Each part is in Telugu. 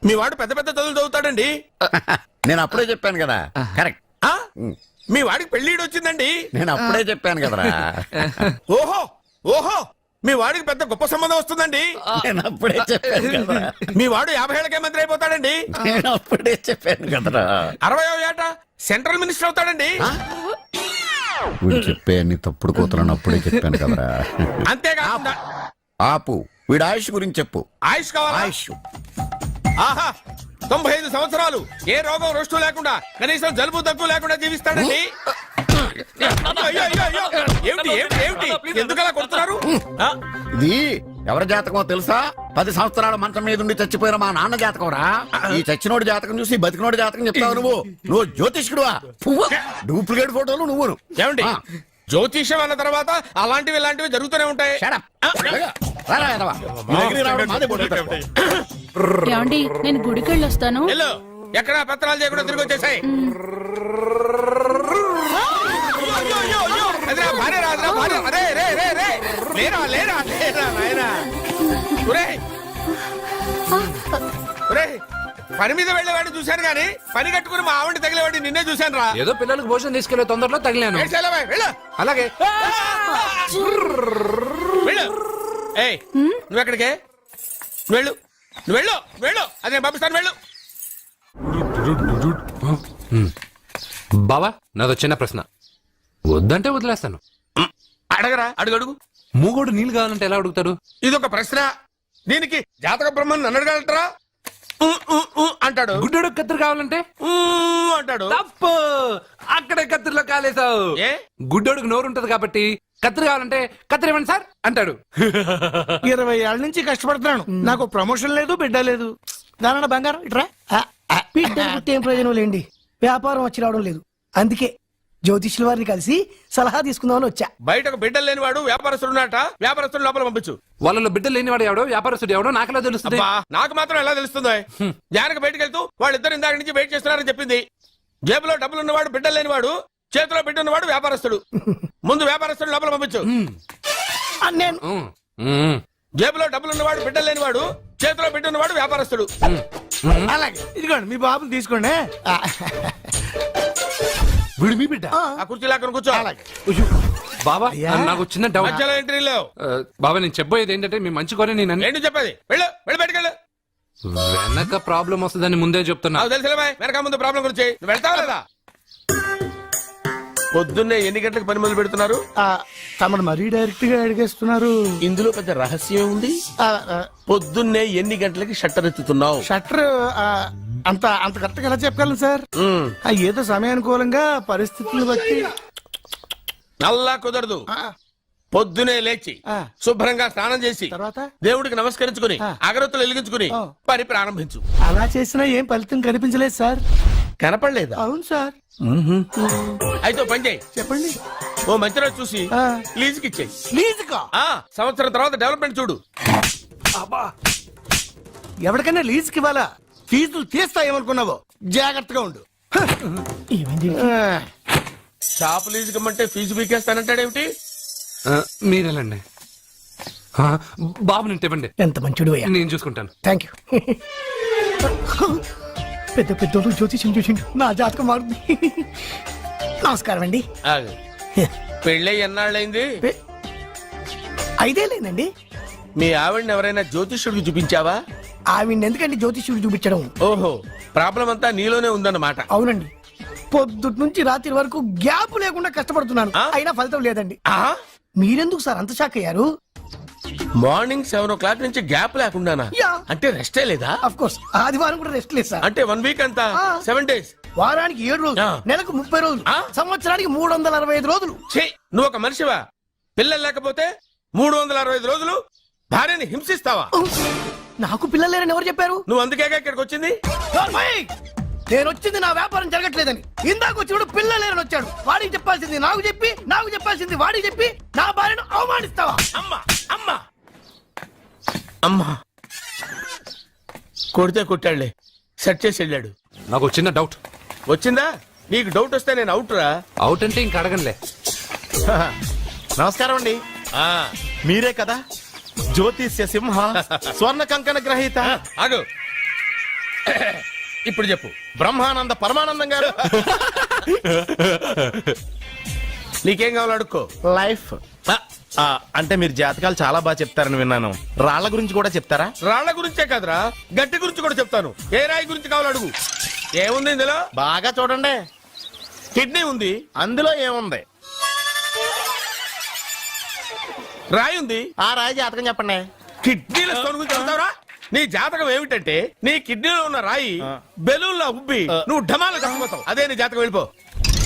మీ వాడు పెద్ద పెద్ద చదువులు చదువుతాడండి. నేను అప్పుడే చెప్పాను కదా. కరెక్ట్. మీ వాడికి పెళ్లిడు వచ్చిందండి. నేను అప్పుడే చెప్పాను కదరా. ఓహో ఓహో మీ వాడికి పెద్ద గొప్ప సంబంధం వస్తుందండి. నేను అప్పుడే చెప్పాను కదా. మీ వాడు 50 ఏళ్ళకే మంత్రి అయిపోతాడండి. నేను అప్పుడే చెప్పాను కదరా. 60వ ఏట సెంట్రల్ మినిస్టర్ అవుతాడండి. వీడు చెప్పే అన్ని తప్పుడు కూతురని అప్పుడే చెప్పాను కదరా. అంతేకాకుండా ఆపు, వీడు ఆయుష్ గురించి చెప్పు. ఆయుష్ కావాలా? ఆయుష్ ఆహా 95 సంవత్సరాలు ఏ రోగం రుష్టు లేకుండా కనీసం జలుబు దగ్గు లేకుండా జీవిస్తాడండి. అయ్యో, అయ్యో, అయ్యో. ఏమిటి ఏమిటి ఏమిటి ఎందుకలా కొడుతున్నారు? ఇది ఎవరి జాతకమో తెలుసా? 10 సంవత్సరాల మంచం మీద ఉండి చచ్చిపోయిన మా నాన్న జాతకం రా. ఈ చచ్చినోడి జాతకం చూసి బతికినోడి జాతకం చెప్తావు నువ్వు జ్యోతిష్కుడువా? డూప్లికేట్ ఫోటోలు నువ్వు. ఏమండి జ్యోతిష్యం అన్న తర్వాత అలాంటివి ఇలాంటివి జరుగుతూనే ఉంటాయి. ఏమండి నేను గుడికి వెళ్ళొస్తాను. ఎక్కడ పత్రాలు చేయకుండా తిరిగి వచ్చేసాయి. పని మీద వెళ్ళేవాడిని చూశాను గానీ పని కట్టుకుని మా ఆవిడ తగిలేవాడిని నిన్నే చూశాను రా. ఏదో పిల్లలకు భోజనం తీసుకెళ్లే తొందరలో తగిలాను. అలాగే నువ్వు ఎక్కడికే? వెళ్ళు నువ్వు వెళ్ళు వెళ్ళు అదే పంపిస్తాను వెళ్ళు. బావా నాదో చిన్న ప్రశ్న. వద్దంటే వదిలేస్తాను. అడగరా అడుగు అడుగు. మూగోడు నీళ్ళు కావాలంటే ఎలా అడుగుతాడు? ఇదొక ప్రశ్న. దీనికి జాతక బ్రహ్మను నన్ను అడగలటరా? అంటాడు. గుడ్డోడు కత్తిరి కావాలంటే అంటాడు. తప్పు, అక్కడే కత్తిరిలో కాలేసావు. ఏ గుడ్డోడుకు నోరు ఉంటది కాబట్టి కత్తిరి కావాలంటే కత్తిరి ఇవ్వండి సార్ అంటాడు. 20 ఏళ్ల నుంచి కష్టపడుతున్నాను, నాకు ప్రమోషన్ లేదు, బిడ్డ లేదు. దాని బంగారం ఇట్రా. బిడ్డ పుట్టి ఏం ప్రయోజనం లేండి, వ్యాపారం వచ్చి రావడం లేదు. అందుకే జ్యోతిష్యుల వారిని కలిసి సలహా తీసుకుందామని వచ్చా. బయటకు బిడ్డలు లేనివాడు వ్యాపారస్తుడు ఉన్నట. వ్యాపారస్తుడు లోపల పంపించు. వాళ్ళలో బిడ్డలు లేనివాడు ఎవడో వ్యాపారస్తుడు ఎవడో నాకెలా తెలుస్తుంది? నాకు మాత్రం ఎలా తెలుస్తుందో? జానకి బయటకు వెళ్తూ వాళ్ళిద్దరు ఇందాక నుంచి వెయిట్ చేస్తున్నారని చెప్పింది. జేబులో డబ్బులు ఉన్నవాడు బిడ్డలు లేనివాడు, చేతిలో బిడ్డ ఉన్నవాడు వ్యాపారస్తుడు. ముందు వ్యాపారస్తుడు లోపల పంపించు. నేను జేబులో డబ్బులు ఉన్నవాడు బిడ్డలు లేనివాడు, చేతిలో బిడ్డ ఉన్నవాడు వ్యాపారస్తుడు. అలాగే ఇదిగోండి మీ బాబుని తీసుకోండి. వీడు మీ బిడ్డ? ఆ కుర్చీలో అక్కడ కూర్చో. బాబా నాకు చిన్న డౌట్. మధ్యలో ఎంట్రీ లేవు. బాబా నేను చెప్పబోయేది ఏంటంటే మీ మంచి కోరే నేను ఏంటి చెప్పేది? వెళ్ళు వెళ్ళి బయటకెళ్ళు. వెనక ప్రాబ్లం వస్తుందని ముందే చెప్తున్నా. తెలుసులే వెనక ముందు ప్రాబ్లం గురించి. నువ్వు వెళ్తావా లేదా? పొద్దున్నే ఎన్ని గంటలకు పని మొదలు పెడుతున్నారు? తమను మరీ డైరెక్ట్ గా అడిగేస్తున్నారు. ఇందులో పెద్ద రహస్యం ఉంది. పొద్దున్నే ఎన్ని గంటలకి షట్టర్ ఎత్తుతున్నావు? షట్టర్ అంత కరెక్ట్ గా ఎలా చెప్పగలను సార్? ఏదో సమయానుకూలంగా పరిస్థితులను బట్టి. నల్లా కుదరదు. పొద్దునే లేచి శుభ్రంగా స్నానం చేసి తర్వాత దేవుడికి నమస్కరించుకుని అగరత్తులు వెలిగించుకుని పని ప్రారంభించు. అలా చేసినా ఏం ఫలితం కనిపించలేదు సార్. కనపడలేదా? అవును సార్. అయితే పని చేయి. చెప్పండి. ఓ మంచి రోజు చూసి లీజుకి ఇచ్చేయి. లీజుకా? సంవత్సరం తర్వాత డెవలప్మెంట్ చూడు. ఎవరికైనా లీజుకి ఇవ్వాలా? ఫీజులు తీస్తాయేమనుకున్నావో, జాగ్రత్తగా ఉండు. షాప్ లీజుకి ఇమ్మంటే ఫీజు పీకేస్తానంటాడేమిటి? మీరేలండి బాబు నేను ఇవ్వండి. ఎంత మంచిడు నేను చూసుకుంటాను. Thank you. పెద్ద పెద్దోడు జ్యోతిష్యం చూసిండు, నా జాతకం మారుంది. నమస్కారం అండి. పెళ్ళై ఎన్నాళ్ళైంది? 5 ఏళ్ళైందండి. మీ ఆవిడని ఎవరైనా జ్యోతిష్యుడికి చూపించావా? ఆవిడ ఎందుకండి జ్యోతిష్యుడు చూపించడం? ఓహో, ప్రాబ్లం అంతా నీలోనే ఉందన్నమాట. అవునండి, పొద్దుటి నుంచి రాత్రి వరకు గ్యాప్ లేకుండా కష్టపడుతున్నాను, అయినా ఫలితం లేదండి. మీరెందుకు సార్ అంత షాక్ అయ్యారు? మార్నింగ్ 7 o'clock నుంచి గ్యాప్ లేకుండానా? అంటే రెస్టే లేదా? ఆఫ్ కోర్స్ ఆదివారం కూడా రెస్ట్ లేదు సార్. అంటే 1 week అంతా 7 days, వారానికి 7 రోజులు, నెలకు 30 రోజులు, సంవత్సరానికి 365 రోజులు. నువ్వు ఒక మనిషివా? పిల్లలు లేకపోతే 365 రోజులు భార్యని హింసిస్తావా? నాకు పిల్లలు లేరని ఎవరు చెప్పారు? నువ్వు అందుకే ఇక్కడికి వచ్చింది. నేను వచ్చింది నా వ్యాపారం జరగట్లేదని. ఇందాక వచ్చినప్పుడు పిల్లలు లేరని వచ్చాడు. వాడికి చెప్పాల్సింది నాకు చెప్పి, నాకు చెప్పాల్సింది వాడికి చెప్పి నా భార్యను అవమానిస్తావా? అమ్మా అమ్మా అమ్మా కొడితే కొట్టాడులే, సెట్ చేసి వెళ్ళాడు. నాకు చిన్న డౌట్ వచ్చిందా? నీకు డౌట్ వస్తే నేను అవుట్ రా. అవుట్ అంటే ఇంక అడగనులే. నమస్కారం అండి. మీరే కదా జ్యోతిష్య సింహ స్వర్ణ కంకణ గ్రహీత? ఆగు. ఇప్పుడు చెప్పు. బ్రహ్మానంద పరమానందం గారు. నీకేం కావాలో అడుక్కో. లైఫ్. అంటే మీరు జాతకాలు చాలా బాగా చెప్తారని విన్నాను. రాళ్ల గురించి కూడా చెప్తారా? రాళ్ల గురించే కాదురా, గట్టి గురించి కూడా చెప్తాను. ఏ రాయి గురించి కావాలో అడుగు. ఏముంది ఇందులో? బాగా చూడండి. కిడ్నీ ఉంది. అందులో ఏముంది? రాయి ఉంది. ఆ రాయి జాతకం చెప్పండి. కిడ్నీల స్టోన్ గురించి చెప్తావురా? నీ జాతకం ఏమిటంటే నీ కిడ్నీలో ఉన్న రాయి బెలూన్లా ఉబ్బి నువ్వు ఢమాల చచ్చిపోతావు. అదే నీ జాతకం. వెళ్ళిపో.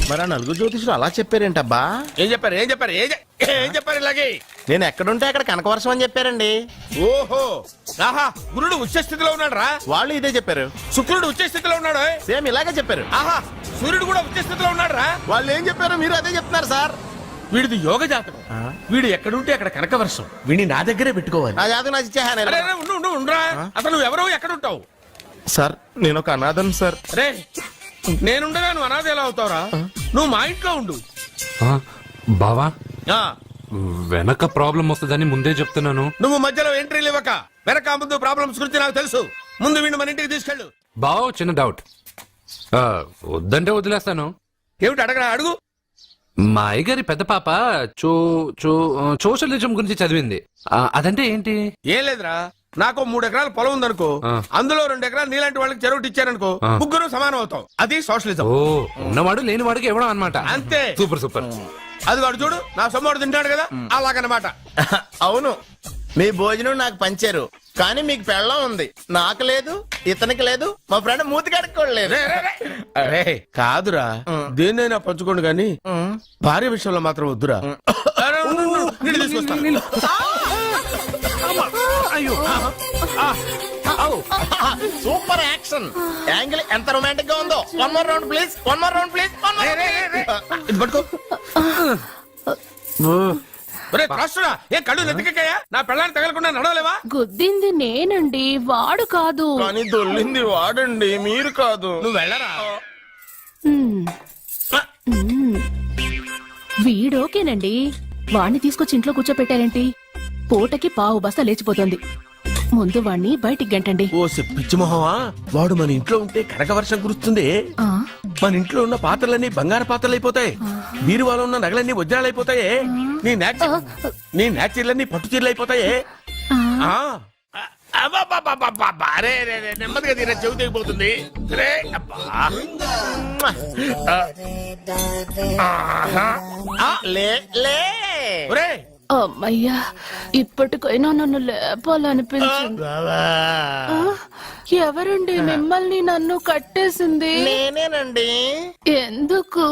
మరి ఆ నలుగురు జ్యోతిషులు అలా చెప్పారేంటబ్బా? ఏం చెప్పారు ఏం చెప్పారు ఇలాగే? నేను ఎక్కడుంటే అక్కడ కనకవర్షం అని చెప్పారండి. ఓహో, ఆహా, గురుడు ఉచ్చ స్థితిలో ఉన్నాడు రా. వాళ్ళు ఇదే చెప్పారు. శుక్రుడు ఉచ్చ స్థితిలో ఉన్నాడు. సేమ్ ఇలాగే చెప్పారు. ఆహా, సూర్యుడు కూడా ఉచ్చ స్థితిలో ఉన్నాడు రా. వాళ్ళు ఏం చెప్పారు మీరు అదే చెప్తున్నారు సార్. వీడిది యోగ జాతకం. వీడు ఎక్కడుంటే అక్కడ కనకవర్షం. వీడిని నా దగ్గరే పెట్టుకోవాలి. ఆ జాతకం నాకు ఇచ్చేహాను. అరే, అరే, ఉండురా. అసలు నువ్వు ఎవరో ఎక్కడ ఉంటావు? సార్ నేను ఒక అనాథను సార్. రే, నేనుండగా నువ్వు అనాథ ఎలా అవుతావురా? నువ్వు మా ఇంట్లో ఉండు. బావా, ఆ, వెనక ప్రాబ్లం వస్తుందని ముందే చెప్తున్నాను. నువ్వు మధ్యలో ఎంట్రీలు ఇవ్వక. వెనక ముందు ప్రాబ్లమ్స్ గురించి నాకు తెలుసు. ముందు వీడిని మన ఇంటికి తీసుకెళ్ళు. బావా, చిన్న డౌట్. వద్దంటే వదిలేస్తాను. ఏమిటి అడగరా? అడుగు. మా అయ్యగారి పెద్ద పాప సోషలిజం గురించి చదివింది. అదంటే ఏంటి? ఏం లేదురా, నాకు 3 ఎకరాల పొలం ఉందనుకో. అందులో 2 ఎకరాలు నీలాంటి వాళ్ళకి చెరువు ఇచ్చారనుకో. ముగ్గురు సమానం అవుతాం. అది సోషలిజం. ఓ, ఉన్నవాడు లేనివాడికి ఇవ్వడం అనమాట. అంతే. Super super. అది వాడు చూడు, నా సొమ్మడు తింటాడు కదా, అలాగనమాట. అవును, మీ భోజనం నాకు పంచారు, కానీ మీకు పెళ్ళం ఉంది, నాకు లేదు, ఇతనికి లేదు, మా ఫ్రెండ్ మూతి కడుక్కోలేదు. అరే కాదురా, దేన్నైనా పంచుకోండి గాని భార్య విషయంలో మాత్రం వద్దురా. అరే, ఉండు, నీళ్ళు తీసుకొస్తా. సూపర్ యాక్షన్ యాంగిల్ ఎంత రొమాంటిక్ గా ఉందో. One more round please. ఇది పట్టుకో. ఒరే త్రాసుడా, ఏ కళ్ళు నెత్తికెక్కాయా? నా పెళ్ళాన్ని తగలకుండా నడవలేవా? గుద్దింది నేనండి, వాడు కాదు. కానీ దొల్లింది వాడండి, మీరు కాదు. నువ్వు వెళ్ళరా. మ్మ్. మ్మ్. వీడోకేనండి. వాణ్ణి తీసుకొచ్చి ఇంట్లో కూర్చోపెట్టారేంటి? పూటకి పావు బస్తా లేచిపోతుంది. ముందు వాణ్ణి బయటికి గంటండి. ఓ పిచ్చి మొహమా, వాడు మన ఇంట్లో ఉంటే కనక వర్షం కురుస్తుంది. ఆ, మన ఇంట్లో ఉన్న పాత్రలన్నీ బంగారు పాత్రలు అయిపోతాయి. బీరువాలో ఉన్న నగలన్నీ వజ్రాలు అయిపోతాయి. నీ నాచీర్లన్నీ పట్టు చీరలు అయిపోతాయి. ఆ. అరే నెమ్మదిగా తీరా, చెవి తెగిపోతుంది. రే అబ్బా. లే లే ఒరే, అమ్మయ్యా, ఇప్పటికైనా నన్ను లేపాలనిపించింది. ఆ, ఎవరండి మిమ్మల్ని నన్ను కట్టేసింది? నేనేనండి. ఎందుకు?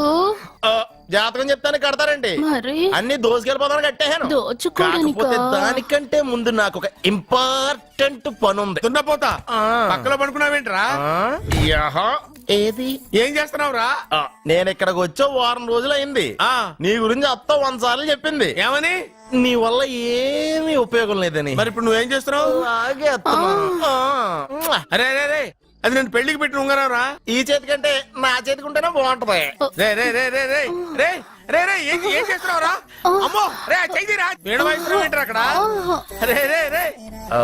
జాతకం చెప్తాను కడతారండి. మరి అన్ని దోసుకెళ్ళిపోతాను కట్టేహాను. దోచుకోడానికా? కాకపోతే దానికంటే ముందు నాకు ఒక ఇంపార్టెంట్ పని ఉంది. దున్నపోతా, పక్కలో పడుకున్నావేంట్రా? ఏది? ఏం చేస్తున్నావురా? నేను ఇక్కడికి వచ్చే వారం రోజులు అయింది. నీ గురించి అత్త 100 సార్లు చెప్పింది. ఏమని? నీ వల్ల ఏమీ ఉపయోగం లేదని. మరి ఇప్పుడు నువ్వేం చేస్తున్నావు? అలాగే అత్తమా. అరే అరే రే, అది నేను పెళ్లికి పెట్టిన ఉంగరం రా. ఈ చేతి కంటే నా చేతికి ఉంటేనే బాగుంటది. రే రే రే రే రే రే రే రే ఏం చేస్తున్నావు రా? అమ్మో, రే చెయ్యిరా. వీణ వాయిస్తున్నావు ఏంట్రా అక్కడ? రే రే రే ఆ,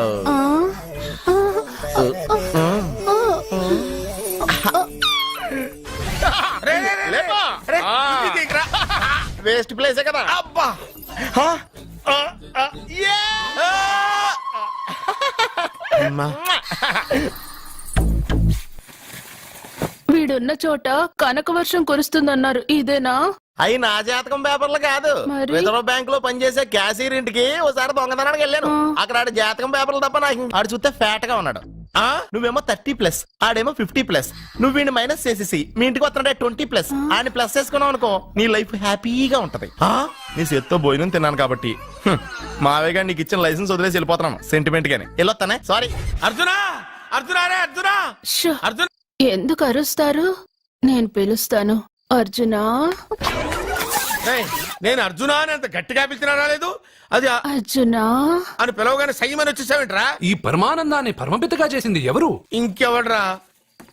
రే రే రే లేపా. రే, ఇది తీయకురా. వేస్ట్ ప్లేసే కదా. అబ్బా. యే! వీడున్న చోట కనక వర్షం కురుస్తుందన్నారు, ఇదేనా? అయి నా జాతకం పేపర్లు కాదు. మరి? రిజర్వ్ బ్యాంక్ లో పనిచేసే క్యాషియర్ ఇంటికి ఒకసారి దొంగతనానికి వెళ్ళాను. అక్కడ ఆడు జాతకం పేపర్లు తప్ప నాకు ఆడు చూస్తే ఫ్యాట్ గా ఉన్నాడు. నువ్వేమో 30+, ఆడేమో 50+. నువ్వు వీడిని మైనస్ చేసేసి మీ ఇంటికి వస్తున్నాడే 20+. ఆడిని ప్లస్ చేసుకున్నావు అనుకో, నీ లైఫ్ హ్యాపీగా ఉంటది. నీ చేత్తో భోజనం తిన్నాను కాబట్టి మావేగా నీకు ఇచ్చిన లైసెన్స్ వదిలేసి వెళ్ళిపోతున్నాను సెంటిమెంట్ గాని. వెళ్ళొస్తానే. సారీ. అర్జునా, అర్జునా రే అర్జునా, షో, అర్జున్. ఎందుకు అరుస్తారు? నేను పిలుస్తాను. అర్జునా. ఏయ్, నేను అర్జునా అని అంత గట్టిగా పిలిచినా రాలేదు. అది అర్జునా అని పిలవగానే సైమని వచ్చేసావేంట్రా? ఈ పరమానందాన్ని పరమపితగా చేసింది ఎవరు? ఇంకెవడ్రా?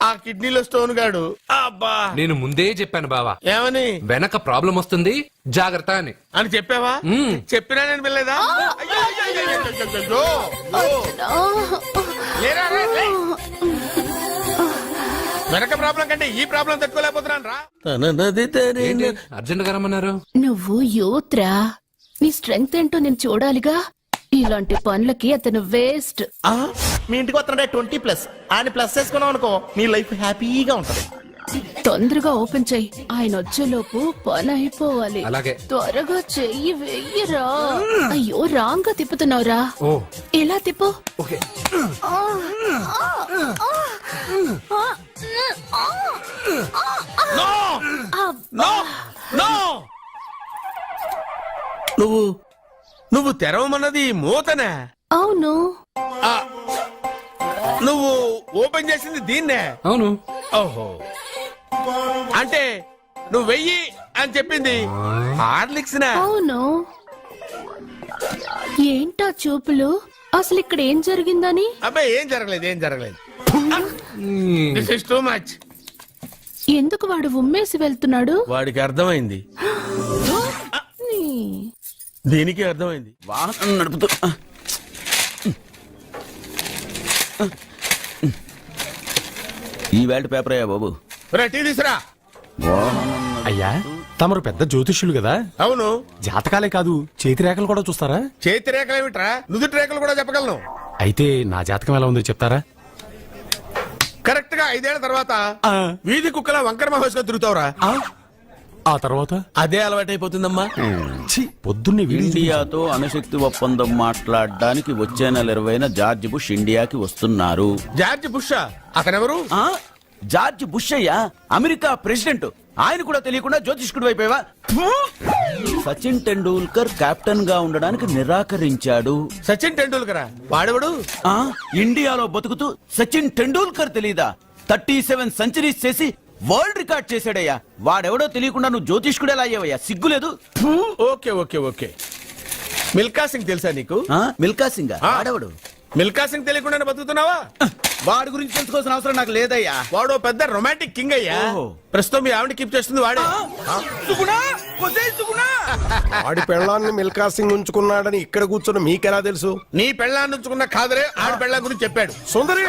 ఆ కిడ్నీలో స్టోన్ గాడు. అబ్బా, నేను ముందే చెప్పాను బావా, ఏమని? వెనక ప్రాబ్లం వస్తుంది, జాగ్రత్త అని. అని చెప్పావా? చెప్పినా నేను వెళ్ళలేదా? అయ్యో, అయ్యో, అయ్యో, అయ్యో, అయ్యో, అయ్యో. లేరా, రే, లే. వెనక ప్రాబ్లం కంటే ఈ ప్రాబ్లం తట్టుకోలేకపోతున్నాను రా. ఏంటి అర్జెంట్ గా రమ్మన్నారు? నువ్వు యూత్రా, నీ స్ట్రెంగ్త్ ఏంటో నేను చూడాలిగా. ఇలాంటి పనులకి అతను వేస్ట్. మీ ఇంటికి వస్తున్నాడే 20+. ఆయన ప్లస్ చేసుకున్నాం అనుకో నీ లైఫ్ హ్యాపీగా ఉంటది. తొందరగా ఓపెన్ చెయ్యి, ఆయన వచ్చేలోపు పని అయిపోవాలి. అలాగే. త్వరగా చెయ్యి వెయ్యరా. అయ్యో రాంగ్ గా తిప్పుతున్నావురా. ఓ ఎలా తిప్పు. ఓకే. నో! నువ్వు తెరవమన్నది మూతనే. అవును. ఆ, నువ్వు ఓపెన్ చేసింది దీన్నే. అవును. ఓహో, అంటే నువ్వు వెయ్యి అని చెప్పింది హార్లిక్స్ నా? అవును. ఏంటా చూపులు? అసలు ఇక్కడ ఏం జరిగిందని? అబ్బాయి ఏం జరగలేదు. This is too much. ఎందుకు వాడు ఉమ్మేసి వెళ్తున్నాడు? వాడికి అర్థమైంది, నీ. దీనికి అర్థమైంది. వాహనం నడుపుతూ ఈ వేల్ట్ పేపర్ అయ్యా బాబు. రా, టీ తీసురా. అయ్యా తమరు పెద్ద జ్యోతిష్యులు కదా, అవును. జాతకాలే కాదు చేతి రేఖలు కూడా చూస్తారా? చేతి రేఖలు ఏమిట్రా, నుదుటి రేఖలు కూడా చెప్పగలను. అయితే నా జాతకం ఎలా ఉందో చెప్తారా? కరెక్ట్ గా 5 ఏళ్ల తర్వాత వీధి కుక్కల వంకర మహోత్సవం తిరుగుతావురా. ఆ తర్వాత అదే అలవాటైపోతుందమ్మా. ఛీ, పొద్దున్నే వీడియో ఇండియాతో అణుశక్తి ఒప్పందం మాట్లాడడానికి వచ్చే నెల 20న జార్జ్ బుష్ ఇండియాకి వస్తున్నారు. జార్జ్ బుష్ అతనెవరు? ఆ? జార్జ్ బుష్ అయ్యా, అమెరికా ప్రెసిడెంట్. ఆయన కూడా తెలియకుండా జ్యోతిష్కుడు అయిపోయావా? సచిన్ టెండూల్కర్ కెప్టెన్ గా ఉండడానికి నిరాకరించాడు. సచిన్ టెండూల్కర్ వాడెవడు? ఆ ఇండియాలో బతుకుతూ సచిన్ టెండూల్కర్ తెలీదా? 37 సెంచరీస్ చేసి వరల్డ్ రికార్డ్ చేశాడయ్యా. వాడెవడో తెలియకుండా నువ్వు జ్యోతిష్కుడు ఎలా అయ్యావయ్యా? సిగ్గులేదు. ఓకే. మిల్కా సింగ్ తెలుసా నీకు? మిల్కా సింగ్ వాడెవడు? మిల్కా సింగ్ తెలియకుండా బతుకుతున్నావా? వాడి గురించి తెలుసుకోవాల్సిన అవసరం నాకు లేదయ్యా. వాడు పెద్ద రొమాంటిక్ కింగ్ అయ్యా. ఓహో. ప్రస్తుతం మీ ఆవిడ కీప్ చేస్తుంది వాడే. వాడి పెళ్ళాన్ని మిల్కా సింగ్ ఉంచుకున్నాడని ఇక్కడ కూర్చున్న మీకెలా తెలుసు? నీ పెళ్ళాన్ని ఉంచుకున్న కాదరే ఆడి పెళ్ళాం గురించి చెప్పాడు. సుందరి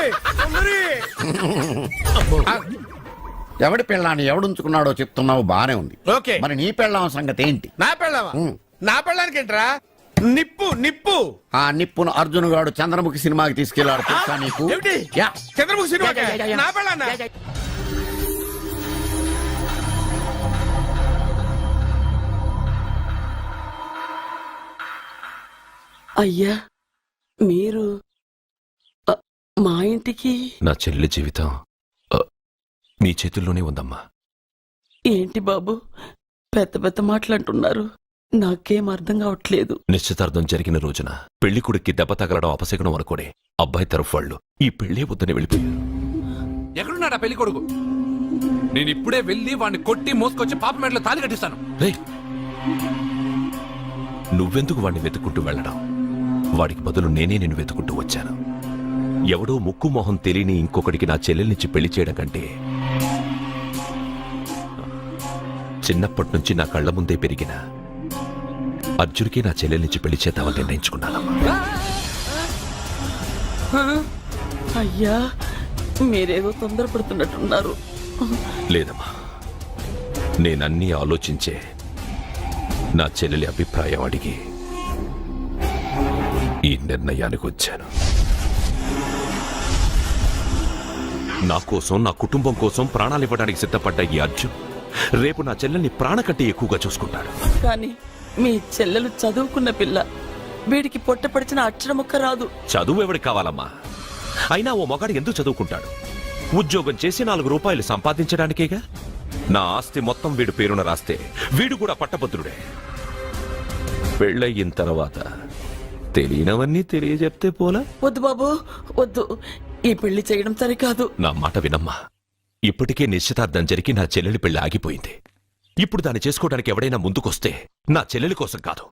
ఎవడి పెళ్ళాన్ని ఎవడుంచుకున్నాడో చెప్తున్నావు బానే ఉంది. ఓకే, మరి నీ పెళ్ళాం సంగతి ఏంటి? నా పెళ్ళావా? నా పెళ్ళానికి ఏంట్రా? నిప్పు. ఆ నిప్పును అర్జున్ గాడు చంద్రముఖి సినిమాకి తీసుకెళ్లాడు తెలుసా నీకు? ఏమిటి? యా. Chandramukhi cinema yeah. నా పెళ్ళాన్నా? అయ్యా మీరు మా ఇంటికి నా చెల్లి జీవితం నీ చేతుల్లోనే ఉందమ్మా. ఏంటి బాబు పెద్ద పెద్ద మాటలంటున్నారు? నాకేం అర్థం కావట్లేదు. నిశ్చితార్థం జరిగిన రోజున పెళ్లి కొడుక్కి దెబ్బ తగలడం అపశకునం అనుకోడే అబ్బాయి తరఫు వాళ్ళు ఈ పెళ్లే వద్దని వెళ్ళిపోయారు. ఎక్కడున్నాడా పెళ్లి కొడుకు? నేను ఇప్పుడే వెళ్ళి వాడిని కొట్టి మోసుకొచ్చి పాప మెడలో తాళి కట్టిస్తాను. రేయ్, నువ్వెందుకు వాడిని వెతుక్కుంటూ వెళ్ళడం? వాడికి బదులు నేనే నిన్ను వెతుకుంటూ వచ్చాను. ఎవడో ముక్కు మొహం తెలియని ఇంకొకడికి నా చెల్లెల్నిచ్చి పెళ్లి చేయడం కంటే చిన్నప్పటి నుంచి నా కళ్ల ముందే పెరిగిన అర్జున్కి నా చెల్లెల్నిచ్చి పెళ్లి చేద్దామని నిర్ణయించుకున్నానమ్మా. అయ్యా మీరేదో తొందరపడుతున్నట్టున్నారు. లేదమ్మా, నేనన్నీ ఆలోచించే నా చెల్లెలి అభిప్రాయం అడిగి ఈ నిర్ణయానికి వచ్చాను. నా కోసం, నా కుటుంబం కోసం ప్రాణాలు ఇవ్వడానికి సిద్ధపడ్డ ఈ అర్జున్ రేపు నా చెల్లెల్ని ప్రాణ కంటే ఎక్కువగా చూసుకుంటాడు. కానీ మీ చెల్లెలు చదువుకున్న పిల్ల, వీడికి పొట్టపడిచిన అక్షరం ఒక్క రాదు. చదువు ఎవడికి కావాలమ్మా? అయినా ఓ మగాడు ఎందుకు చదువుకుంటాడు? ఉద్యోగం చేసి 4 రూపాయలు సంపాదించడానికేగా. నా ఆస్తి మొత్తం వీడు పేరున రాస్తే వీడు కూడా పట్టభద్రుడే. పెళ్ళయిన తర్వాత తెలియనవన్నీ తెలియజెప్తే పోలా? వద్దు బాబు వద్దు, ఈ పెళ్లి చేయడం సరికాదు. నా మాట వినమ్మా. ఇప్పటికే నిశ్చితార్థం జరిగి నా చెల్లెలి పెళ్లి ఆగిపోయింది. ఇప్పుడు దాన్ని చేసుకోవడానికి ఎవడైనా ముందుకొస్తే నా చెల్లెలి కోసం కాదు,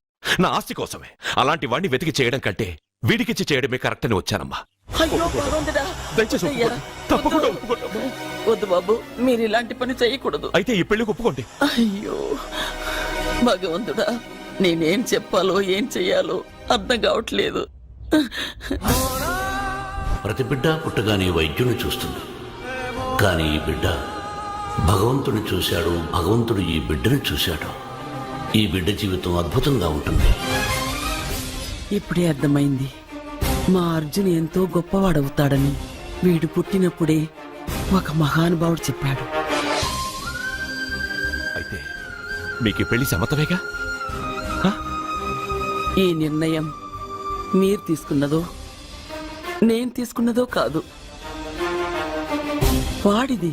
నా ఆస్తి కోసమే. అలాంటి వాడిని వెతికి చేయడం కంటే వీడికిచ్చి చేయడమే కరెక్ట్ అని వచ్చానమ్మా. అయ్యో భగవంతుడా, దయచేసి అయ్యా, తప్పకుండా వద్దు. ఒప్పుకోండి. వద్దు బాబు, మీరు ఇలాంటి పని చేయకూడదు. అయితే ఈ పెళ్లికి ఒప్పుకోండి. అయ్యో భగవంతుడా, నేనేం చెప్పాలో ఏం చెయ్యాలో అర్థం కావట్లేదు. ప్రతి బిడ్డ పుట్టగానే వైద్యుని చూస్తుంది, కానీ ఈ బిడ్డ భగవంతుడు చూశాడు, భగవంతుడు ఈ బిడ్డను చూశాడు. ఈ బిడ్డ జీవితం అద్భుతంగా ఉంటుంది. ఇప్పుడే అర్థమైంది మా అర్జున్ ఎంతో గొప్పవాడవుతాడని. వీడు పుట్టినప్పుడే ఒక మహానుభావుడు చెప్పాడు. అయితే మీకు ఈ పెళ్లి సమ్మతమేగా? ఈ నిర్ణయం మీరు తీసుకున్నదో నేను తీసుకున్నదో కాదు, వాడిది.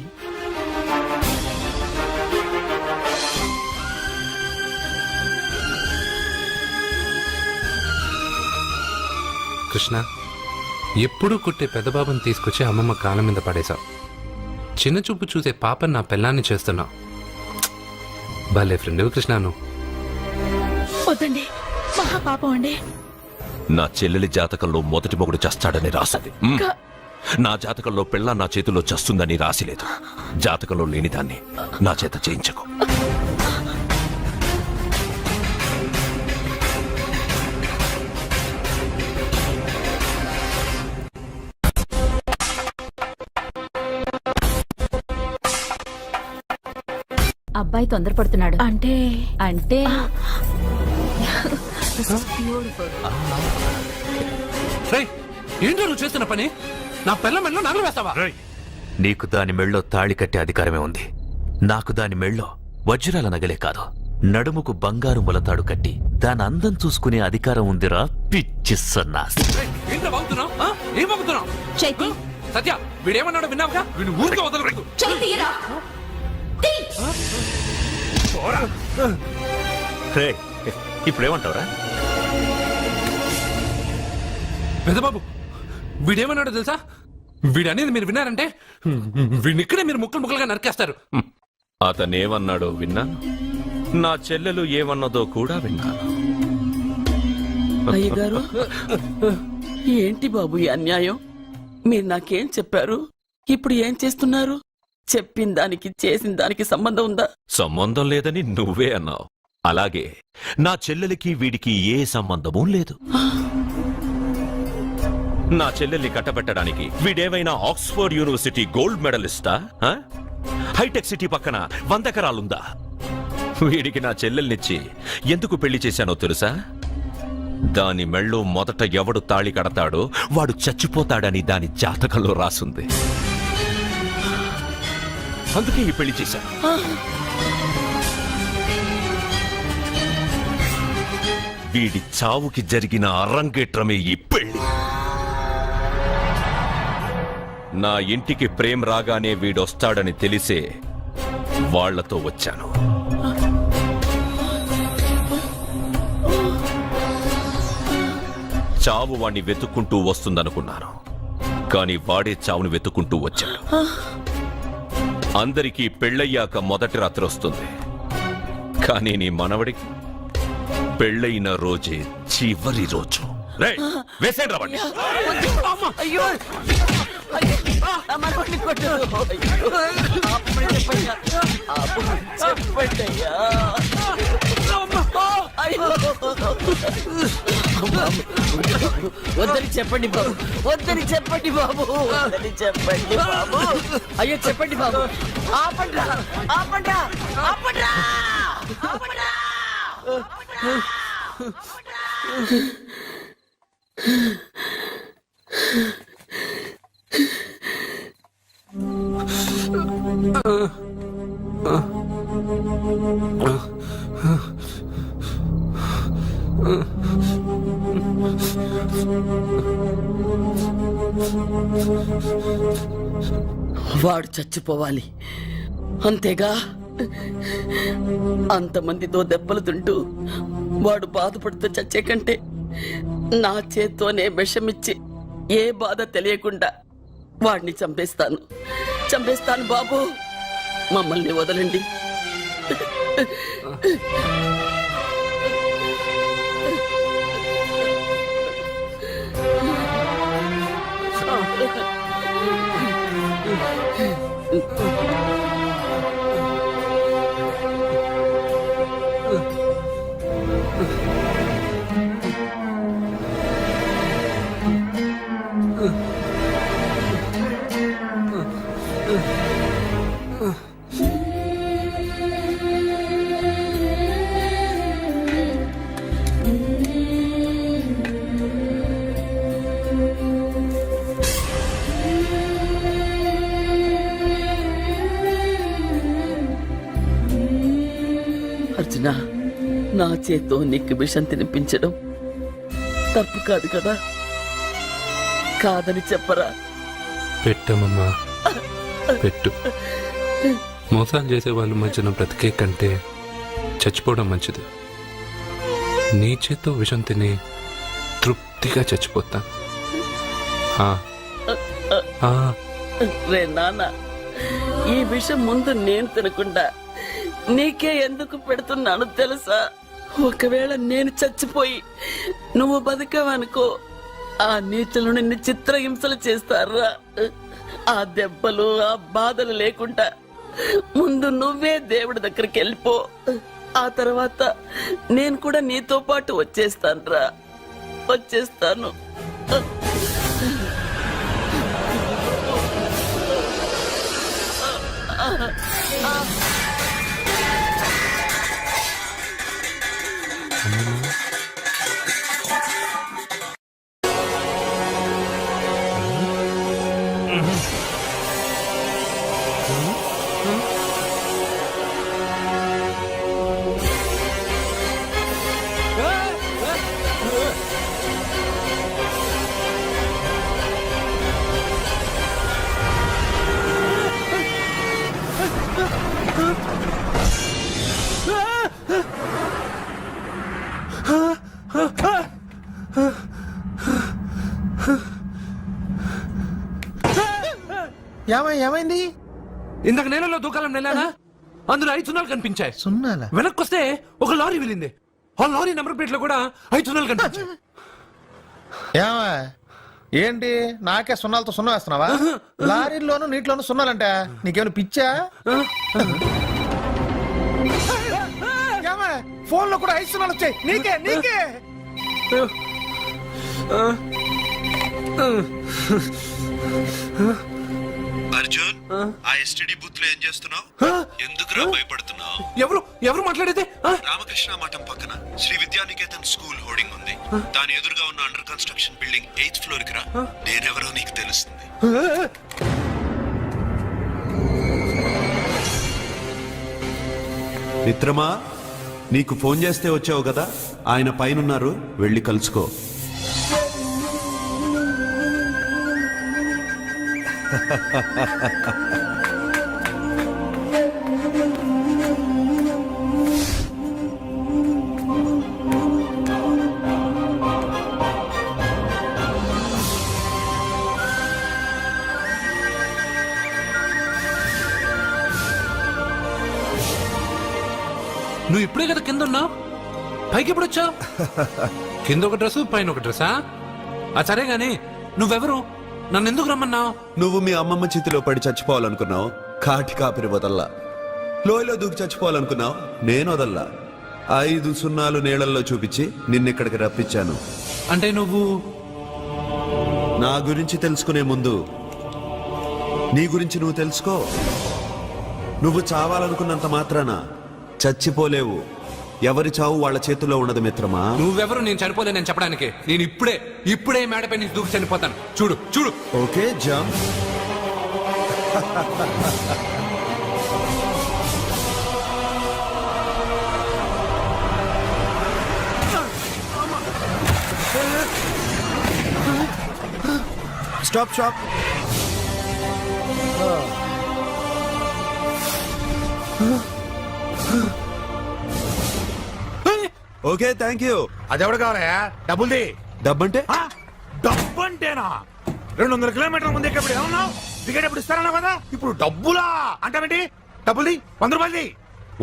కృష్ణ, ఎప్పుడూ కుట్టే పెద్దబాబుని తీసుకొచ్చి అమ్మమ్మ కాళ్ళ మీద పడేశావు. చిన్న చూపు చూసే పాపని నా పిల్లాన్ని చేస్తున్నావు. భలే ఫ్రెండ్ కృష్ణ నువ్వు. వద్దండి, మహాపాపం అండి. నా చెల్లెలి జాతకంలో మొదటి మొగుడు చస్తాడని రాసింది. నా జాతకంలో పెళ్ళ నా చేతిలో చస్తుందని రాసిలేదు. జాతకంలో లేనిదాన్ని నా చేత చేయించకు. అబ్బాయి తొందరపడుతున్నాడు. అంటే అంటే ఏంటో నువ్వు చేస్తున్న పని? నా పిల్ల మెళ్ళో నగలు వేస్తావా? నీకు దాని మెళ్ళో తాళి కట్టే అధికారమే ఉంది. నాకు దాని మెళ్ళో వజ్రాల నగలే కాదు, నడుముకు బంగారు ములతాడు కట్టి దాని అందం చూసుకునే అధికారం ఉందిరా పిచ్చి సన్నాసి. ఏంటో బాగుతున్నావు? ఏం బాగుతున్నావు? సత్య, వీడేమన్నాడో విన్నావుగా? వీడు ఊరికే వదలకూడదు. ఇప్పుడేమంటావురా? పెద్దబాబు, వీడేమన్నాడో తెలుసా? వీడనేది మీరు విన్నారంటే వీడిని ఇక్కడే మీరు ముక్కలు ముక్కలుగా నరికేస్తారు. అతనేమన్నాడో విన్నాను, నా చెల్లెలు ఏమన్నదో కూడా విన్నాను. అయ్యగారు, ఏంటి బాబు ఈ అన్యాయం? మీరు నాకేం చెప్పారు, ఇప్పుడు ఏం చేస్తున్నారు? చెప్పిన దానికి చేసిన దానికి సంబంధం ఉందా? సంబంధం లేదని నువ్వే అన్నావు. అలాగే నా చెల్లెలికి వీడికి ఏ సంబంధమూ లేదు. నా చెల్లెల్ని కట్టబెట్టడానికి వీడేమైనా ఆక్స్ఫర్డ్ యూనివర్సిటీ గోల్డ్ మెడలిస్టా? హైటెక్ సిటీ పక్కన 100 ఎకరాలుందా? వీడికి నా చెల్లెల్నిచ్చి ఎందుకు పెళ్లి చేశానో తెలుసా? దాని మెళ్ళో మొదట ఎవడు తాళి కడతాడో వాడు చచ్చిపోతాడని దాని జాతకంలో రాసుంది. అందుకే ఈ పెళ్లి చేశాను. వీడి చావుకి జరిగిన అరంగేట్రమే ఈ పెళ్లి. నా ఇంటికి ప్రేమ్ రాగానే వీడొస్తాడని తెలిసే వాళ్లతో వచ్చాను. చావు వాణ్ణి వెతుక్కుంటూ వస్తుందనుకున్నాను, కానీ వాడే చావుని వెతుక్కుంటూ వచ్చాడు. అందరికీ పెళ్ళయ్యాక మొదటి రాత్రి వస్తుంది, కానీ నీ మనవడికి పెళ్ళైన రోజే చివరి రోజు. వేసేయండి రా వాణ్ణి. అయ్యో, నా మనవడిని కొట్టు. చెప్పండయ్యా. వద్దని చెప్పండి బాబు, వద్దని చెప్పండి బాబు, వద్దని చెప్పండి బాబు. అయ్యో చెప్పండి బాబు. ఆపండ్రా, ఆపండ్రా, ఆపండ్రా, ఆపండ్రా. వాడు చచ్చిపోవాలి అంతేగా. అంతమందితో దెబ్బలు తింటూ వాడు బాధపడుతూ చచ్చే కంటే నా చేత్తోనే విషమిచ్చి ఏ బాధ తెలియకుండా వాడిని చంపేస్తాను, చంపేస్తాను బాబు. మమ్మల్ని వదలండి. Uh. అర్జున, నా చేత్తో నీకు విషం తినిపించడం తప్పు కాదు కదా? కాదని చెప్పరా? పెట్టమమ్మా, పెట్టు. మోసాలు చేసే వాళ్ళ మధ్యన బ్రతికే కంటే చచ్చిపోవడం మంచిది. నీ చేత్తో విషం తిని తృప్తిగా చచ్చిపోతా. రే నాన్న, ఈ విషయం ముందు నేను తినకుండా నీకే ఎందుకు పెడుతున్నాను తెలుసా? ఒకవేళ నేను చచ్చిపోయి నువ్వు బతికావనుకో, ఆ నీచులు నిన్ను చిత్రహింసలు చేస్తారా? ఆ దెబ్బలు, ఆ బాధలు లేకుండా ముందు నువ్వే దేవుడి దగ్గరికి వెళ్ళిపో. ఆ తర్వాత నేను కూడా నీతో పాటు వచ్చేస్తానురా, వచ్చేస్తాను. ఏమైంది? ఇందాక నేలలో దూకాలం నెలానా, అందులో 5 సున్నాలు కనిపించాయి. సున్నాలా? వెనక్కొస్తే ఒక లారీ వెళ్ళింది. ఆ లారీ నెంబర్ ప్లేట్ లో కూడా 5 సున్నాలు కనిపించాయి. ఏంటి నాకే సున్నాలతో సున్నా వేస్తున్నావా? లారీల్లోనూ నీటిలోనూ సున్నాలంటే నీకేమైనా పిచ్చా? ఫోన్ లో కూడా 5 సున్నాలు వచ్చాయి. నీకే నీకే అర్జున్, ఆ ఎస్టీడీ బూత్ లో ఏం చేస్తున్నావు? ఎందుకురా భయపడుతున్నావు? ఎవరు మాట్లాడేది? రామకృష్ణ మఠం పక్కన శ్రీ విద్యానికేతన్ స్కూల్ హోర్డింగ్ ఉంది. దాని ఎదురుగా ఉన్న under construction building 8th floor కి రా. నేనెవరో నీకు తెలుస్తుంది. మిత్రమా, నీకు ఫోన్ చేస్తే వచ్చావు కదా, ఆయన పైనున్నారు, వెళ్ళి కలుసుకో. నువ్వు ఇప్పుడే కదా కింద ఉన్నావు, పైకి ఎప్పుడు వచ్చావు? కింద ఒక డ్రెస్, పైన ఒక డ్రెస్సా? సరే గాని నువ్వెవరు? నన్ను ఎందుకు రమ్మన్నావు? నువ్వు మీ అమ్మమ్మ చేతిలో పడి చచ్చిపోవాలనుకున్నావు, కాటి కాపిరి వదల్లా. లోయలో దూకి చచ్చిపోవాలనుకున్నావు, నేను వదల్లా. 5 సున్నాలు నీళ్ళల్లో చూపించి నిన్నిక్కడికి రప్పించాను. అంటే నువ్వు నా గురించి తెలుసుకునే ముందు నీ గురించి నువ్వు తెలుసుకో. నువ్వు చావాలనుకున్నంత మాత్రాన చచ్చిపోలేవు. ఎవరి చావు వాళ్ళ చేతుల్లో ఉండదు మిత్రమా. నువ్వెవరు నేను చనిపోలే నేను చెప్పడానికి? నేను ఇప్పుడే మేడపై నుంచి దూకి చనిపోతాను. చూడు చూడు. Okay, jump. Stop stop. Okay, thank you. అదెవడు కావాలయా? డబ్బుల్ది. డబ్బంటే? డబ్బు అంటేనా? 200 కిలోమీటర్ల ముందు ఎక్కడ ఏమన్నావు? టికెట్ ఎప్పుడు ఇస్తారన్నావు కదా, ఇప్పుడు డబ్బులా అంటావేంటి? డబ్బుల్ది 100 రూపాయలది.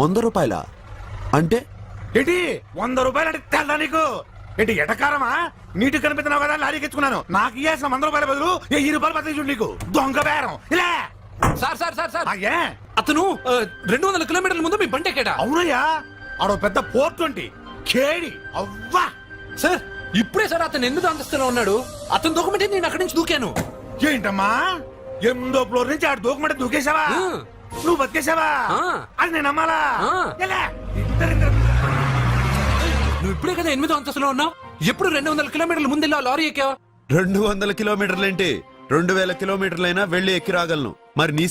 100 రూపాయలా? అంటే ఏంటి 100 రూపాయలు అంటే తెల్దా నీకు? ఏంటి ఎటకారమా? నీటి కనిపిస్తున్నావు కదా, లారీకి ఎత్తుకున్నాను. నాకు ఇయ్యాల్సిన 100 రూపాయల బదులు 1000 రూపాయలు బతికి చూడు నీకు. దొంగ బేరం. ఇలా సార్ అతను 200 కిలోమీటర్ల ముందు మీ బండి ఎక్కాడా? అవునయ్యా, ఆడో పెద్ద పోర్ట్ వంటి కేడి. అవ్వా సార్, ఇప్పుడే సార్ అతను 8వ అంతస్తులో ఉన్నాడు. అతను దూకమంటే నేను అక్కడి నుంచి దూకాను. ఏంటమ్మా, 8వ ఫ్లోర్ నుంచి ఆడు దూకమంటే దూకేశావా? నువ్వు బతికేసావా ఆ. అది నేను నమ్మాలా ఆ. ఎలా? ఇద్దరిద్దరు. నువ్వు ఇప్పుడే కదా 8వ అంతస్తులో ఉన్నావు. ఎప్పుడు 200 కిలోమీటర్ల ముందు లారీ ఎక్కావా? 200 కిలోమీటర్లేంటి 2000 కిలోమీటర్లైనా వెళ్ళి ఎక్కి రాగలను మరి నీ